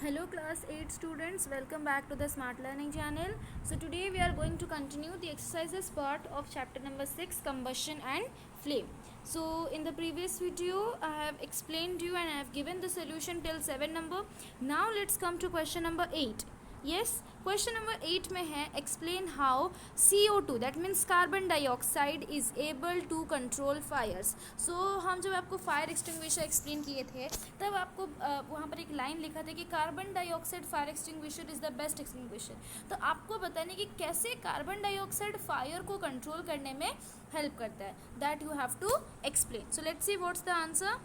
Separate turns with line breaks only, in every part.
Hello class 8 students, welcome back to the Smart Learning channel. So today we are going to continue the exercises part of chapter number 6, combustion and flame. So in the previous video I have explained you and I have given the solution till 7 number. Now let's come to question number 8. Yes, question number 8 में है explain how CO2 that means carbon dioxide is able to control fires. So हम जब आपको fire extinguisher explain किए थे तब आपको वहाँ पर एक लाइन लिखा था कि carbon dioxide fire extinguisher is the best extinguisher. तो आपको बताने कि कैसे कार्बन डाइऑक्साइड फायर को कंट्रोल करने में हेल्प करता है, that you have to explain. So let's see what's the answer.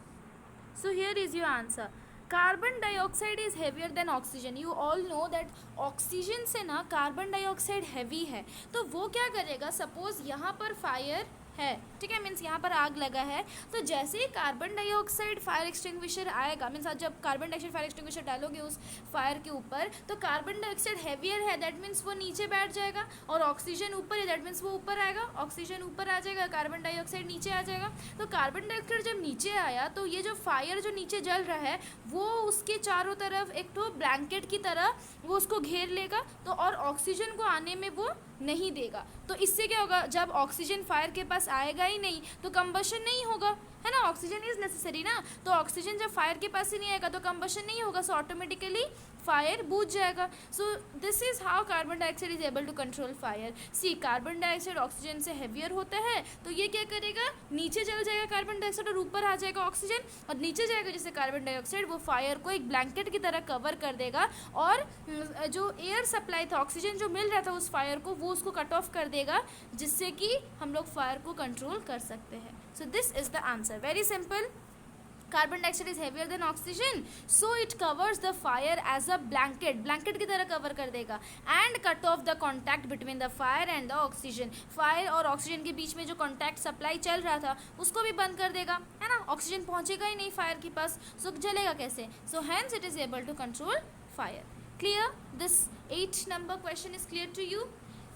So here is your answer. Carbon dioxide is heavier than oxygen. You all know that oxygen से ना carbon dioxide heavy है. तो वो क्या करेगा, suppose यहाँ पर fire है, ठीक है, मीन्स यहाँ पर आग लगा है, तो जैसे ही कार्बन डाइऑक्साइड फायर एक्सटिंग्विशर आएगा, मीन्स जब कार्बन डाइऑक्साइड फायर एक्सटिंग्विशर डालोगे उस फायर के ऊपर, तो कार्बन डाइऑक्साइड हैवियर है, दैट मीन्स वो नीचे बैठ जाएगा, और ऑक्सीजन ऊपर है, दैट मीन्स वो ऊपर आएगा. ऑक्सीजन ऊपर आ जाएगा, कार्बन डाइऑक्साइड नीचे आ जाएगा. तो कार्बन डाइऑक्साइड जब नीचे आया तो ये जो फायर जो नीचे जल रहा है वो उसके चारों तरफ एक तो ब्लैंकेट की तरह वो उसको घेर लेगा, तो और ऑक्सीजन को आने में वो नहीं देगा. तो इससे क्या होगा, जब ऑक्सीजन फायर के पास आएगा ही नहीं तो कंबशन नहीं होगा, है ना. ऑक्सीजन इज नेसेसरी ना, तो ऑक्सीजन जब फायर के पास ही नहीं आएगा तो कंबशन नहीं होगा, सो ऑटोमेटिकली फायर बुझ जाएगा. So this is how carbon dioxide is able to control fire. See, carbon dioxide oxygen से हेवियर होता है, तो ये क्या करेगा, नीचे चल जाएगा कार्बन डाइऑक्साइड और ऊपर आ जाएगा ऑक्सीजन, और नीचे जाएगा जैसे कार्बन डाइऑक्साइड, वो फायर को एक ब्लैंकेट की तरह कवर कर देगा, और जो एयर सप्लाई था, ऑक्सीजन जो मिल रहा था उस फायर को, वो उसको कट ऑफ कर देगा, जिससे कि हम लोग फायर को कंट्रोल कर सकते हैं. So this is the answer, very simple. Carbon dioxide is heavier than oxygen, so it covers the fire as a blanket की तरह कवर कर देगा, and cut off the contact between the fire and the oxygen. Fire और oxygen के बीच में जो contact supply चल रहा था उसको भी बंद कर देगा, है ना. ऑक्सीजन पहुंचेगा ही नहीं फायर के पास, सो जलेगा कैसे. So hence it is able to control fire. Clear, this 8 number question is clear to you.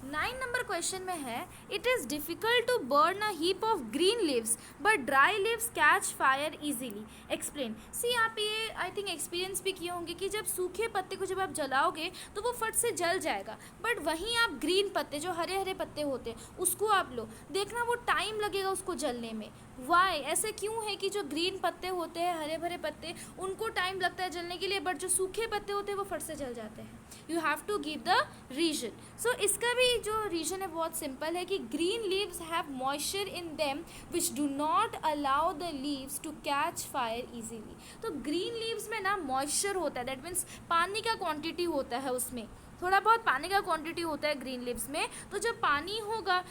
9 number question में है it is difficult to burn a heap of green leaves but dry leaves catch fire easily. Explain. See, आप ये I think experience भी किए होंगे कि जब सूखे पत्ते को जब आप जलाओगे तो वो फट से जल जाएगा, बट वहीं आप ग्रीन पत्ते जो हरे हरे पत्ते होते हैं उसको आप लो, देखना वो टाइम लगेगा उसको जलने में. वाई, ऐसे क्यों है कि जो ग्रीन पत्ते होते हैं, हरे भरे पत्ते, उनको टाइम लगता है जलने के लिए, बट जो सूखे पत्ते होते हैं वो फट से जल जाते हैं. You have to give the reason. So इसका भी जो रीजन है बहुत सिंपल है कि green leaves have moisture in them which do not allow the leaves to catch fire easily. तो ग्रीन लीव्स में ना मॉइस्चर होता है, दैट मीन्स पानी का क्वांटिटी होता है उसमें, थोड़ा बहुत पानी का क्वांटिटी होता है ग्रीन लीव्स में. तो जब पानी होगा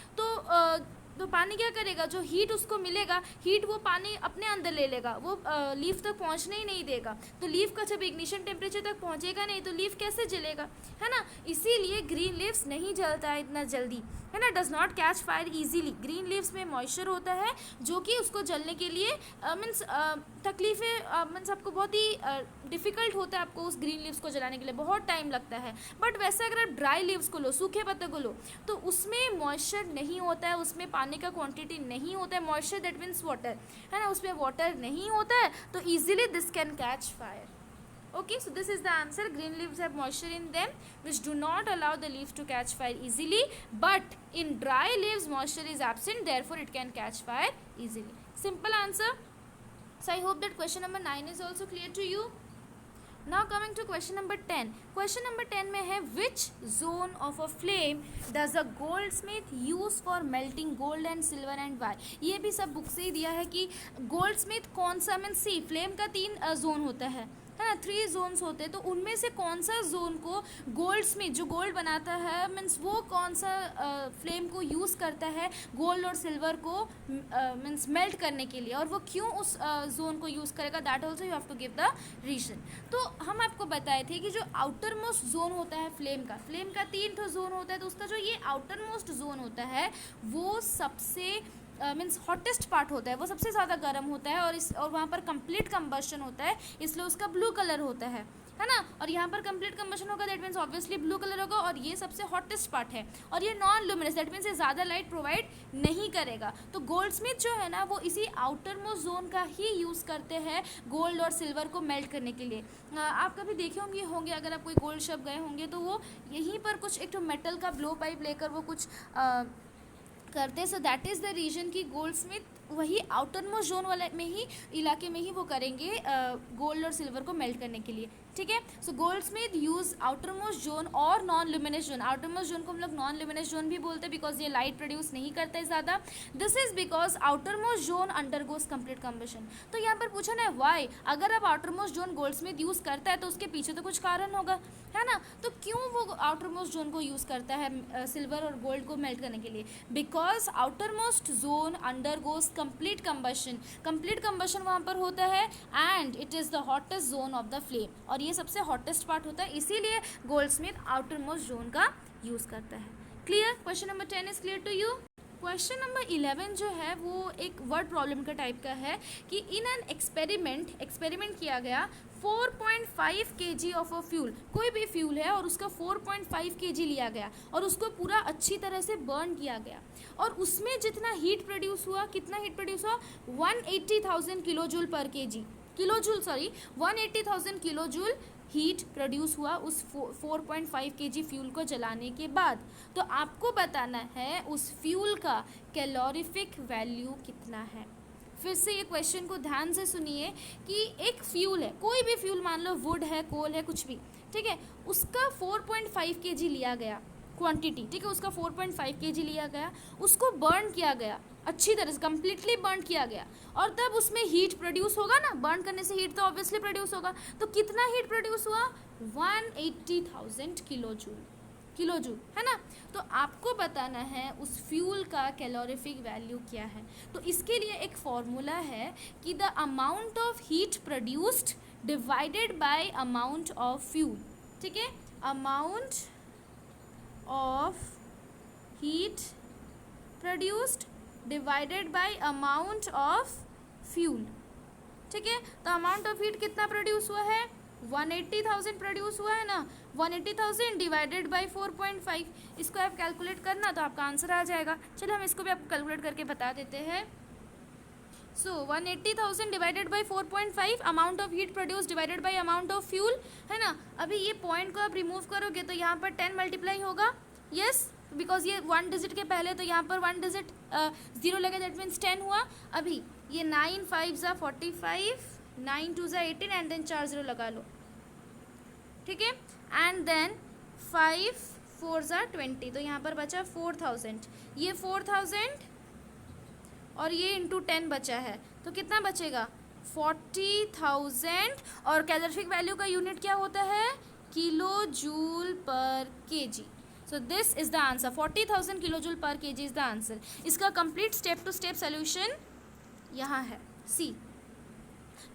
तो पानी क्या करेगा, जो हीट उसको मिलेगा, हीट वो पानी अपने अंदर ले लेगा, वो लीफ तक पहुंचने ही नहीं देगा. तो लीफ का जब इग्निशन टेम्परेचर तक पहुंचेगा नहीं तो लीफ कैसे जलेगा, है ना. इसीलिए ग्रीन लीव्स नहीं जलता है इतना जल्दी, है ना, does not catch fire easily. Green leaves में मॉइस्चर होता है जो कि उसको जलने के लिए मीन्स तकलीफ़ें, मीन्स आपको बहुत ही डिफ़िकल्ट होता है आपको उस ग्रीन लीव्स को जलाने के लिए, बहुत टाइम लगता है. बट वैसे अगर आप ड्राई लीव्स को लो, सूखे पत्ते को लो, तो उसमें मॉइस्चर नहीं होता है, उसमें पानी का क्वांटिटी नहीं होता है. मॉइस्चर दैट मीन्स वाटर, है ना, उसमें वाटर नहीं होता है, तो easily this can catch fire. Okay, so this is the answer. Green leaves have moisture in them which do not allow the leaf to catch fire easily, but in dry leaves moisture is absent, therefore it can catch fire easily. Simple answer. So I hope that question number 9 is also clear to you. Now coming to question number 10. Question number 10 में है which zone of a flame does a goldsmith use for melting gold and silver and why. ये भी सब book से ही दिया है कि goldsmith कौन सा, मीन्स सी फ्लेम का 3 जोन होता है ना, 3 जोन्स होते हैं, तो उनमें से कौन सा जोन को गोल्ड स्मिथ जो गोल्ड बनाता है मीन्स वो कौन सा फ्लेम को यूज़ करता है गोल्ड और सिल्वर को मीन्स मेल्ट करने के लिए, और वो क्यों उस जोन को यूज़ करेगा, that also you have to give the reason. तो हम आपको बताए थे कि जो आउटर मोस्ट जोन होता है फ्लेम का 3 जोन होता है, तो उसका जो ये आउटर मोस्ट जोन होता है वो सबसे मीन्स हॉटेस्ट पार्ट होता है, वो सबसे ज़्यादा गर्म होता है, और वहाँ पर कंप्लीट कंबशन होता है, इसलिए उसका ब्लू कलर होता है है ना, और यहाँ पर कंप्लीट कंबशन होगा, that means obviously blue colour होगा, और ये सबसे हॉटेस्ट पार्ट है, और ये नॉन लुमिनस, दैट मीन्स ये ज़्यादा लाइट प्रोवाइड नहीं करेगा। तो गोल्डस्मिथ जो है ना वो इसी आउटर मोस्ट जोन का ही यूज़ करते हैं गोल्ड और सिल्वर को मेल्ट करने के लिए। आप कभी देखे होंगे अगर आप कोई गोल्ड शॉप गए होंगे तो वो यहीं पर कुछ एक तो मेटल का ब्लो पाइप लेकर वो कुछ करते, so that is the reason कि गोल्ड स्मिथ वही आउटर मोस्ट जोन वाले में ही इलाके में ही वो करेंगे गोल्ड और सिल्वर को मेल्ट करने के लिए, ठीक है। So goldsmith use outermost zone और non luminous zone. Outermost zone को हम लोग नॉन ल्यूमिनस जोन भी बोलते हैं बिकॉज ये लाइट प्रोड्यूस नहीं करता है ज़्यादा। This is because outermost zone undergoes complete combustion. तो यहाँ पर पूछा ना वाई, अगर आप outer most zone gold Smith use करता है तो उसके पीछे तो कुछ कारण होगा, है ना। तो क्यों वो आउटर मोस्ट जोन को यूज़ करता है सिल्वर और गोल्ड को मेल्ट करने के लिए? Because outermost zone undergoes complete combustion. Complete combustion वहाँ पर होता है and it is the hottest zone of the flame, और ये सबसे हॉटेस्ट पार्ट होता है, इसीलिए गोल्डस्मिथ आउटर मोस्ट जोन का यूज़ करता है। Clear? Question number 10 is clear to you. Question number 11 जो है वो एक वर्ड प्रॉब्लम का टाइप का है कि इन एन एक्सपेरिमेंट किया गया 4.5 kg ऑफ अ फ्यूल, कोई भी फ्यूल है और उसका 4.5 kg लिया गया और उसको पूरा अच्छी तरह से बर्न किया गया, और उसमें जितना हीट प्रोड्यूस हुआ, कितना हीट प्रोड्यूस हुआ, 180,000 kilojoule per KG, 180,000 kilojoule heat produce हुआ उस 4.5 kg फ्यूल को जलाने के बाद। तो आपको बताना है उस फ्यूल का कैलोरीफिक वैल्यू कितना है। फिर से ये क्वेश्चन को ध्यान से सुनिए कि एक फ्यूल है, कोई भी फ्यूल, मान लो वुड है, कोल है, कुछ भी, ठीक है, उसका 4.5 kg लिया गया क्वांटिटी, ठीक है, उसका 4.5 kg लिया गया, उसको बर्न किया गया अच्छी तरह से, कंप्लीटली बर्न किया गया, और तब उसमें हीट प्रोड्यूस होगा ना, बर्न करने से हीट तो ऑब्वियसली प्रोड्यूस होगा। तो कितना हीट प्रोड्यूस हुआ? 180,000 किलोजूल, है ना। तो आपको बताना है उस फ्यूल का कैलोरीफिक वैल्यू क्या है। तो इसके लिए एक फॉर्मूला है कि the amount of heat produced divided by amount of fuel, ठीक है, amount of heat produced divided by amount of fuel, ठीक है। तो अमाउंट ऑफ हीट कितना प्रोड्यूस हुआ है? 180,000 प्रोड्यूस हुआ है ना, 180,000 डिवाइडेड बाय 4.5, इसको आप कैलकुलेट करना तो आपका आंसर आ जाएगा। चलो हम इसको भी आपको कैलकुलेट करके बता देते हैं। सो 180,000 divided by 4.5, amount of heat produce divided by amount of fuel, है ना। अभी ये पॉइंट को आप रिमूव करोगे तो यहाँ पर 10 मल्टीप्लाई होगा, यस, बिकॉज ये 1 डिजिट के पहले, तो यहाँ पर 1 डिजिट 0 लगे, दैट मीन्स 10 हुआ। अभी ये 9 5 ज़ा 45, 9 2 ज़ा 18 एंड देन 4 0 लगा लो, ठीक है, एंड देन 5 4 ज़ा 20, तो यहाँ पर बचा 4,000, ये 4,000 और ये इंटू 10 बचा है, तो कितना बचेगा? 40,000, और कैलोरीफिक वैल्यू का यूनिट क्या होता है? Kilo joule per KG. So this is the answer, 40,000 kilojoule per KG is the answer. इसका complete step to step solution यहाँ है। See,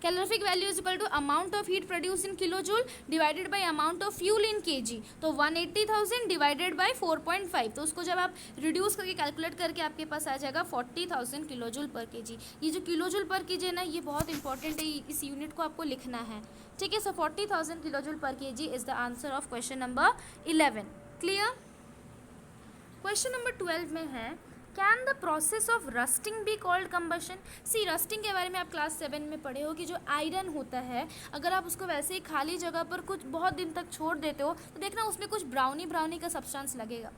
calorific value is equal to amount of heat produce in kilojoule divided by amount of fuel in KG, तो 180,000 divided by 4.5, तो उसको जब आप reduce करके calculate करके आपके पास आ जाएगा 40,000 किलोजूल पर केजी। ये जो किलोजूल पर केजी है ना, ये बहुत इंपॉर्टेंट है, इस यूनिट को आपको लिखना है, ठीक है। So 40,000 kilojoule per KG is the answer of question number 11। Clear? Question number 12 में है, can the process of rusting be called combustion? See, rusting के बारे में आप क्लास 7 में पढ़े हो कि जो आयरन होता है, अगर आप उसको वैसे ही खाली जगह पर कुछ बहुत दिन तक छोड़ देते हो तो देखना उसमें कुछ ब्राउनी का सब्सटेंस लगेगा,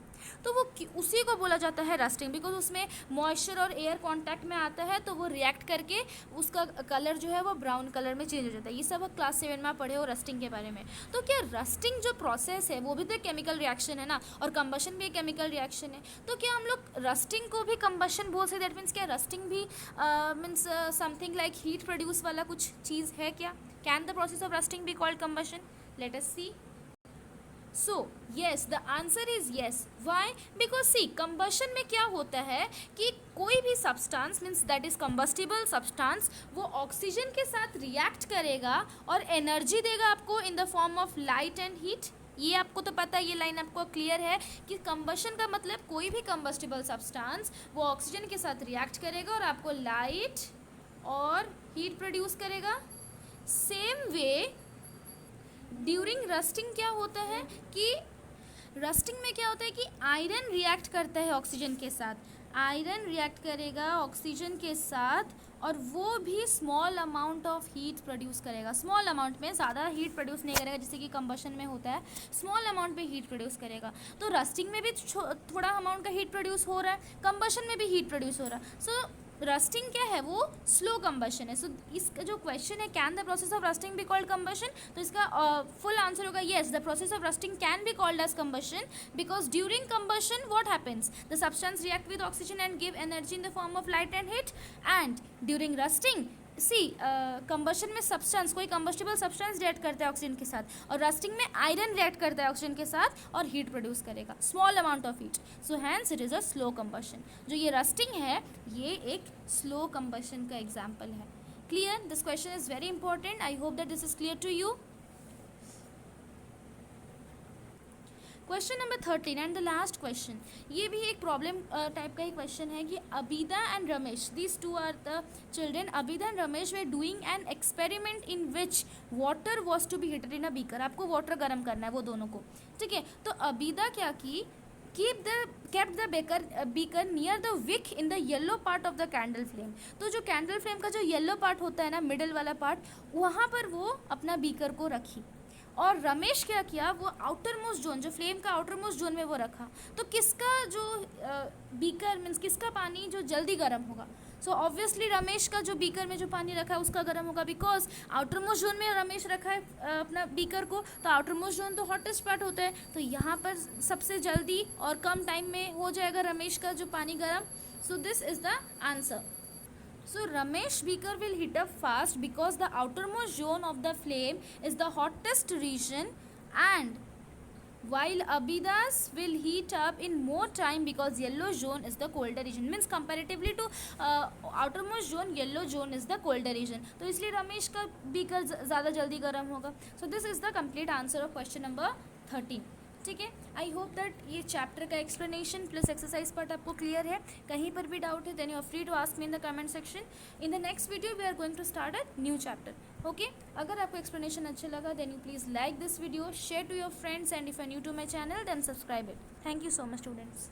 तो वो उसी को बोला जाता है रस्टिंग, बिकॉज उसमें मॉइस्चर और एयर कांटेक्ट में आता है तो वो रिएक्ट करके उसका कलर जो है वो ब्राउन कलर में चेंज हो जाता है। ये सब क्लास 7 में आप पढ़े हो रस्टिंग के बारे में। तो क्या रस्टिंग जो प्रोसेस है वो भी तो एक केमिकल रिएक्शन है ना, और कंबशन भी एक केमिकल रिएक्शन है, तो क्या हम लोग रस्टिंग को भी कंबशन बोल सकते? दैट मीन्स क्या रस्टिंग भी means something like heat produce वाला कुछ चीज़ है क्या? Can the process of rusting be called combustion? Let us see. So yes, the answer is yes. Why? Because see, combustion में क्या होता है कि कोई भी substance means that is combustible substance वो ऑक्सीजन के साथ रिएक्ट करेगा और एनर्जी देगा आपको in the form of light and heat। ये आपको तो पता है, ये लाइन आपको क्लियर है कि कंबशन का मतलब कोई भी कंबस्टिबल सब्सटेंस वो ऑक्सीजन के साथ रिएक्ट करेगा और आपको लाइट और हीट प्रोड्यूस करेगा। सेम वे ड्यूरिंग रस्टिंग क्या होता है कि रस्टिंग में क्या होता है कि आयरन रिएक्ट करता है ऑक्सीजन के साथ, आयरन रिएक्ट करेगा ऑक्सीजन के साथ और वो भी small amount of heat produce करेगा, स्मॉल अमाउंट में, ज़्यादा हीट प्रोड्यूस नहीं करेगा जैसे कि कंबशन में होता है, स्मॉल अमाउंट में हीट प्रोड्यूस करेगा। तो रस्टिंग में भी थोड़ा अमाउंट का हीट प्रोड्यूस हो रहा है, कंबशन में भी हीट प्रोड्यूस हो रहा है। सो रस्टिंग क्या है, वो स्लो कंबशन है। सो इसका जो क्वेश्चन है, can the process of rusting be called combustion, तो इसका फुल आंसर होगा yes, the process of rusting can be called as combustion because during combustion what happens, the substance react with oxygen and give energy in the form of light and heat, and during rusting see combustion में substance, कोई combustible substance react करता है oxygen के साथ, और rusting में iron react करता है ऑक्सीजन के साथ और हीट प्रोड्यूस करेगा, small amount of heat. So hence it is a slow combustion. जो ये रस्टिंग है ये एक स्लो कंबशन का एग्जाम्पल है। Clear? This question is very important. I hope that this is clear to you. Question number 13 and the last question, ये भी एक प्रॉब्लम टाइप का ही क्वेश्चन है कि Abida and Ramesh, these two are the children, Abida and Ramesh were doing an experiment in which water was to be heated in a beaker. आपको water गर्म करना है वो दोनों को, ठीक है। तो अबीदा क्या की, kept the beaker near the wick in the yellow part of the candle flame। तो जो कैंडल फ्लेम का जो येलो पार्ट होता है ना, मिडल वाला पार्ट, वहाँ पर वो अपना बीकर को रखी। और रमेश क्या किया, वो आउटर मोस्ट जोन, जो फ्लेम का आउटर मोस्ट जोन में वो रखा। तो किसका जो बीकर मीन्स किसका पानी जो जल्दी गर्म होगा? सो ऑब्वियसली रमेश का जो बीकर में जो पानी रखा है उसका गर्म होगा, बिकॉज आउटर मोस्ट जोन में रमेश रखा है अपना बीकर को, तो आउटर मोस्ट जोन तो हॉटेस्ट पार्ट होता है, तो यहाँ पर सबसे जल्दी और कम टाइम में हो जाएगा रमेश का जो पानी गर्म। सो this is the answer. So Ramesh beaker will heat up fast because the outermost zone of the flame is the hottest region, and while Abidas will heat up in more time because yellow zone is the colder region। Means comparatively to outermost zone, yellow zone is the colder region। तो इसलिए रमेश का beaker ज़्यादा जल्दी गर्म होगा। So this is the complete answer of question number 13। ठीक है, I hope that ये चैप्टर का एक्सप्लेनेशन प्लस एक्सरसाइज पार्ट आपको क्लियर है। कहीं पर भी डाउट है then you are free to ask me in the comment section. In the next video we are going to start a new chapter. Okay, अगर आपको explanation अच्छा लगा then you please like this video, share to your friends, and if you new to my channel then subscribe it. Thank you so much students.